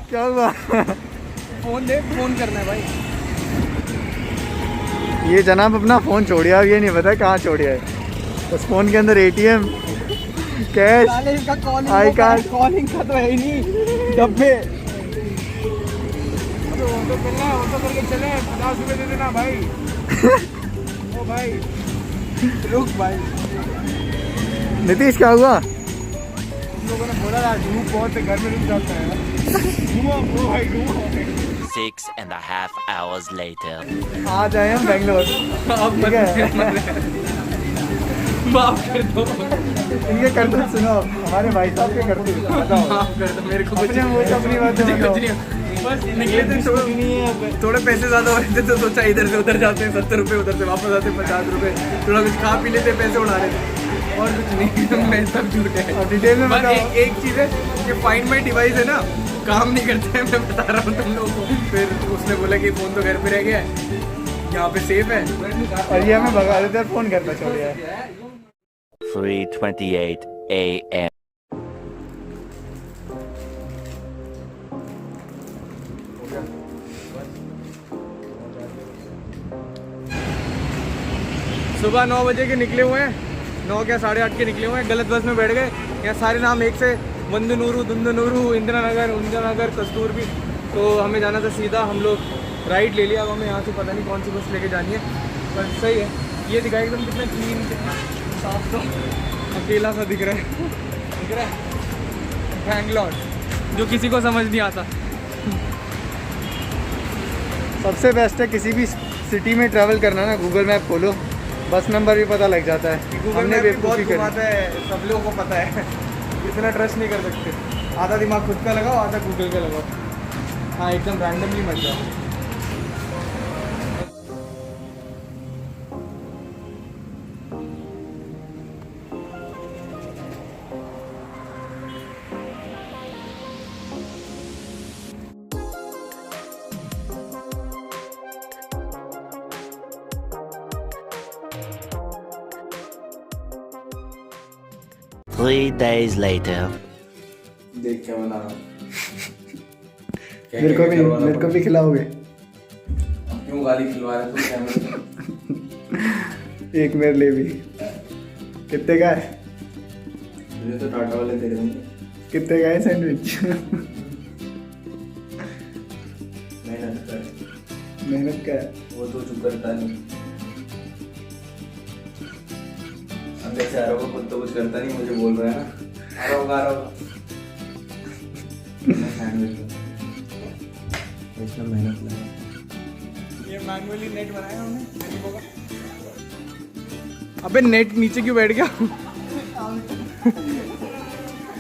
क्या हुआ? फोन दे, फोन करना है भाई। ये जनाब अपना फ़ोन छोड़िया, ये नहीं पता कहाँ छोड़िया है। उस फ़ोन के अंदर ATM, cash, I card. Calling का तो है ही नहीं डब्बे। तो करके चले, 50 रुपए दे देना भाई। ओ भाई रुक भाई। नीतीश क्या हुआ? हम लोगों ने बोला यार धूप बहुत है, घर में रुक जाता है। घूमो भाई घूमो। 6.5 hours later. आज आए हम बेंगलोर। ठीक है, माफ कर दो। इनके करतूत सुनो, हमारे भाई साहब के करतूत माफ कर दो मेरे को। अपनी बातें बताओ। बस निकले थे, थोड़े पैसे ज्यादा हो रहे थे तो सोचा इधर से उधर जाते हैं, 70 रुपए, उधर से वापस आते हैं 50 रुपए, थोड़ा कुछ खा पी लेते, पैसे उड़ा रहे थे और कुछ नहीं। मैं सब झूठ है। और डिटेल में बताओ। एक चीज़ है कि फाइंड माई डिवाइस है ना, काम नहीं करते हैं, मैं बता रहा हूँ तुम लोगों को। फिर उसने बोला कि फ़ोन तो घर पे रह गया है, यहाँ पे सेफ है, और ये हमें भगा देते हैं, फ़ोन करना छोड़ दिया है। 3:28 a.m. सुबह 9 बजे के निकले हुए हैं, 9 क्या 8:30 के निकले हुए हैं, गलत बस में बैठ गए। यहाँ सारे नाम एक से, वंदनूरू, दुंदनूरू, इंदिरा नगर, कस्तूरबी। तो हमें जाना था सीधा, हम लोग राइट ले लिया। अब हमें यहाँ से पता नहीं कौन सी बस लेके जानी है, पर सही है। ये दिखा एकदम कितना क्लीन, कितना साफ, तो अकेला सा दिख रहा है बैंगलोर, जो किसी को समझ नहीं आता। सबसे बेस्ट है किसी भी सिटी में ट्रैवल करना ना, गूगल मैप खोलो, बस नंबर भी पता लग जाता है। गूगल मैप भी बहुत घुमाता है, सब लोगों को पता है। इतना ट्रस्ट नहीं कर सकते, आधा दिमाग खुद का लगाओ, आधा गूगल का लगाओ। हाँ एकदम रैंडमली मत जाओ। Three days later. देख क्या बना रहा हूँ। मेरे को भी खिलाओगे? क्यों गाली खिलवा रहे तुम कैमरे में? एक मेरे लिए भी। कितने का है? मुझे तो टाटा वाले दे रहे होंगे। कितने का है सैंडविच? मेहनत का है। वो तो चुप करता नहीं। अंदर से आ रहा होगा, खुद तो कुछ करता नहीं, मुझे बोल रहा है ना, आ रहा होगा। इसमें मेहनत लगा। ये मैनुअली नेट बनाया हमने। अबे नेट नीचे क्यों बैठ गया?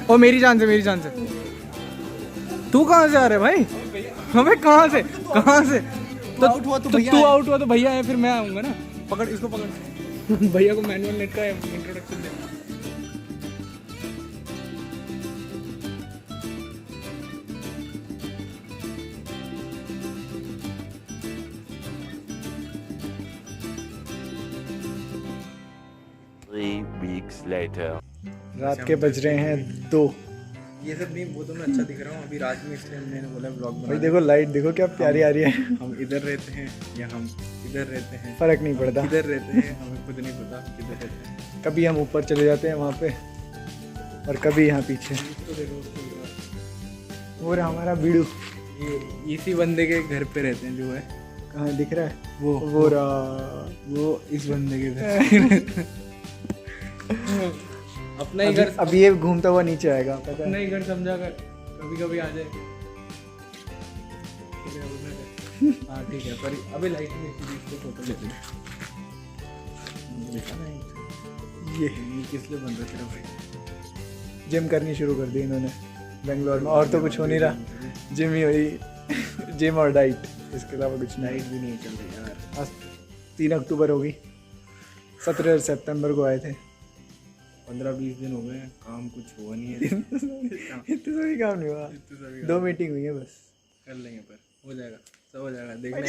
ओ मेरी जान से तू कहाँ से आ रहा है भाई? हमें कहाँ से तो तू आउट हुआ तो भैया है, फिर मैं आऊँगा ना। पकड़ इसको, पकड़। भैया को मैनुअल नेट का इंट्रोडक्शन दे। Three weeks later. रात के बज रहे हैं 2। ये सब नहीं, वो तो मैं अच्छा दिख रहा हूँ अभी रात में, इसलिए मैंने बोला ब्लॉग बना। भाई देखो लाइट देखो क्या प्यारी आ रही है। हम इधर रहते हैं या हम इधर रहते हैं, फर्क नहीं पड़ता। इधर रहते हैं, हमें खुद नहीं पता किधर रहते हैं। कभी हम ऊपर चले जाते हैं वहाँ पे, और कभी यहाँ पीछे। तो देखो वो रहा हमारा बीड़ू। ये इसी बंदे के घर पे रहते हैं, जो है कहाँ दिख रहा है? वो रहा। वो इस बंदे के घर अपना ही घर। अभी ये घूमता हुआ नीचे आएगा, पता है? अपना ही घर समझा कर, कभी कभी आ जाए। हाँ ठीक है, पर अभी लाइट में इसको फोटो लेते हैं। ये किस लिए बन रहा तेरा भाई? जिम करनी शुरू कर दी इन्होंने बेंगलोर में, और तो कुछ हो नहीं रहा। जिम ही हुई। जिम और डाइट, इसके अलावा कुछ नहीं। लाइट भी नहीं चल रही यार। आज 3 अक्टूबर हो गई, 17 सितंबर को आए थे। 15-20 दिन हो गए, काम कुछ हुआ नहीं है। इतने सभी काम नहीं हुआ, 2 मीटिंग हुई है बस। कर लेंगे, पर हो जाएगा, सब हो जाएगा। देखना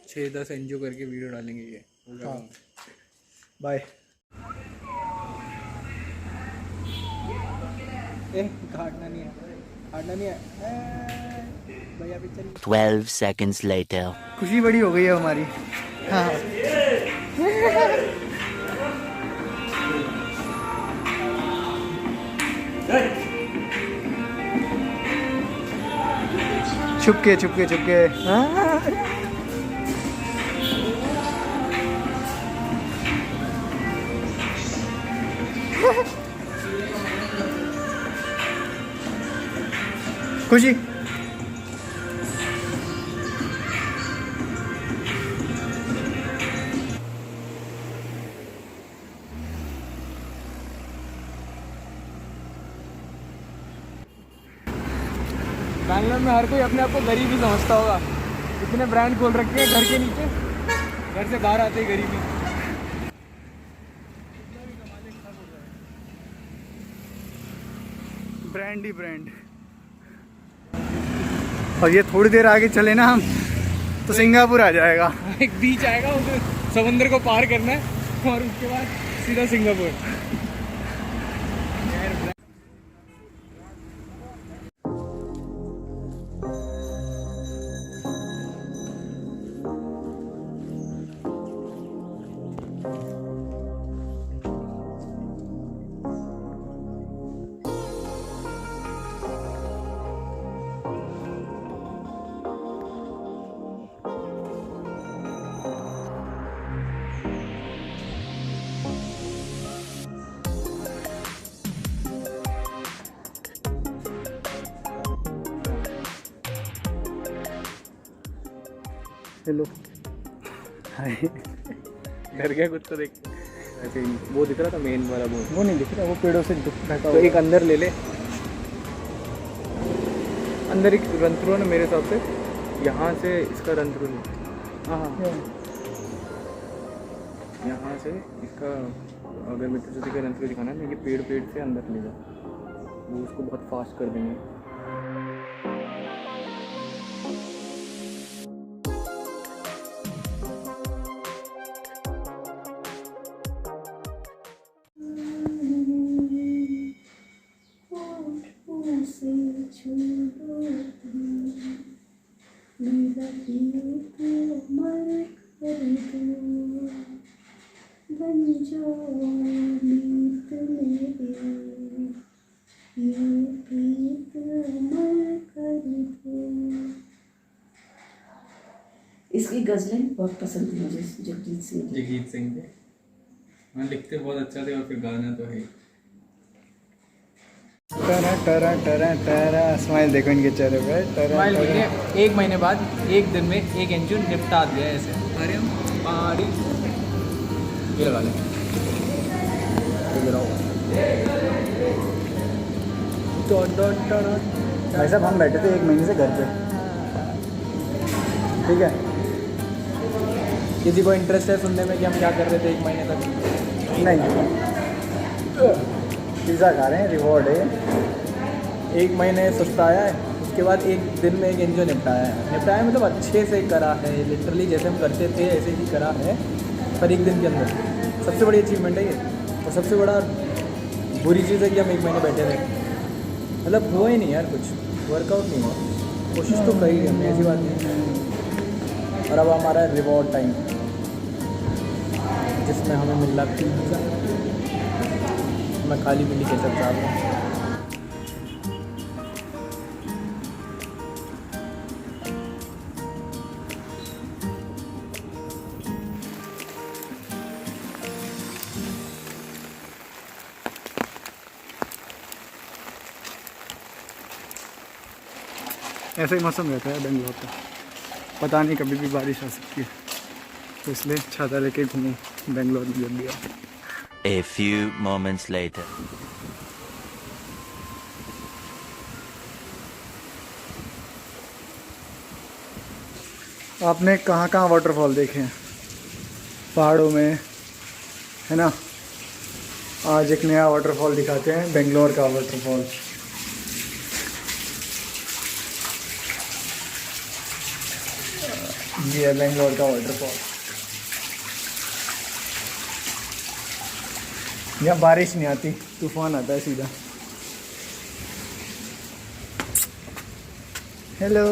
6-10 एनजीओ करके वीडियो डालेंगे, ये होगा। हाँ। बाय। काटना नहीं है, काटना नहीं है। 12 seconds later. खुशी बड़ी हो गई है हमारी। हाँ छुपके छुपके छुपके। खुशी बैंगलोर में हर कोई अपने आप को गरीब ही समझता होगा। इतने ब्रांड खोल रखे हैं घर के नीचे, घर से बाहर आते ही गरीबी। ब्रांड ही ब्रांड। और ये थोड़ी देर आगे चले ना हम तो सिंगापुर आ जाएगा। एक बीच आएगा, उसे समुद्र को पार करना है और उसके बाद सीधा सिंगापुर। Hello hi. डर गया कुछ तो देख। ऐसे ही वो दिख रहा था मेन वाला वो नहीं दिख रहा, वो पेड़ों से ढका तो हुआ एक अंदर ले ले। अंदर एक रंथरू है ना मेरे हिसाब से, यहाँ से इसका रंथरू नहीं। हाँ हाँ, यहाँ से इसका अगर मित्र ज्योति का रंथरू दिखाना है ना, ये पेड़ पेड़ से अंदर ले जाओ, वो उसको बहुत फास्ट कर देंगे। इसकी गजलें बहुत पसंद थी मुझे, जगजीत सिंह की। जगजीत सिंह के हाँ, लिखते बहुत अच्छा थे और फिर गाना तो है। Ta-ra ta-ra ta-ra ta-ra smile देखो इनके चेहरे पे। Ta-ra ta-ra. एक महीने बाद एक दिन में एक इंजन निपटा दिया ऐसे। अरे हम पहाड़ी ये लगा लें। भाई साहब हम बैठे थे 1 महीने से घर पे, ठीक है। किसी को इंटरेस्ट है सुनने में कि हम क्या कर रहे थे 1 महीने तक? नहीं, पिज़्ज़ा खा रहे हैं, रिवॉर्ड है। 1 महीने सुस्ताया है, उसके बाद एक दिन में एक एनजीओ निपटाया है। निपटाया मतलब अच्छे से करा है, लिटरली जैसे हम करते थे ऐसे ही करा है, पर 1 दिन के अंदर। सबसे बड़ी अचीवमेंट है ये। और सबसे बड़ा बुरी चीज़ है कि हम 1 महीने बैठे थे, मतलब हुआ ही नहीं यार, कुछ वर्कआउट नहीं हुआ। कोशिश तो करी हमने, ऐसी बात नहीं है। और अब हमारा रिवॉर्ड टाइम, जिसमें हमें मिल रहा पिज़्ज़ा। मैं खाली पीली केचप चाहता हूँ। ऐसा ही मौसम रहता है बेंगलोर का, पता नहीं कभी भी बारिश आ सकती है, तो इसलिए छाता लेके घूमूं बेंगलोर में जब भी आओ। A few moments later. आपने कहाँ कहाँ वाटरफॉल देखे हैं पहाड़ों में, है ना। आज एक नया वाटरफॉल दिखाते हैं, बेंगलोर का वाटरफॉल। ये है बेंगलोर का वाटरफॉल। यहाँ बारिश नहीं आती, तूफान आता है सीधा। हेलो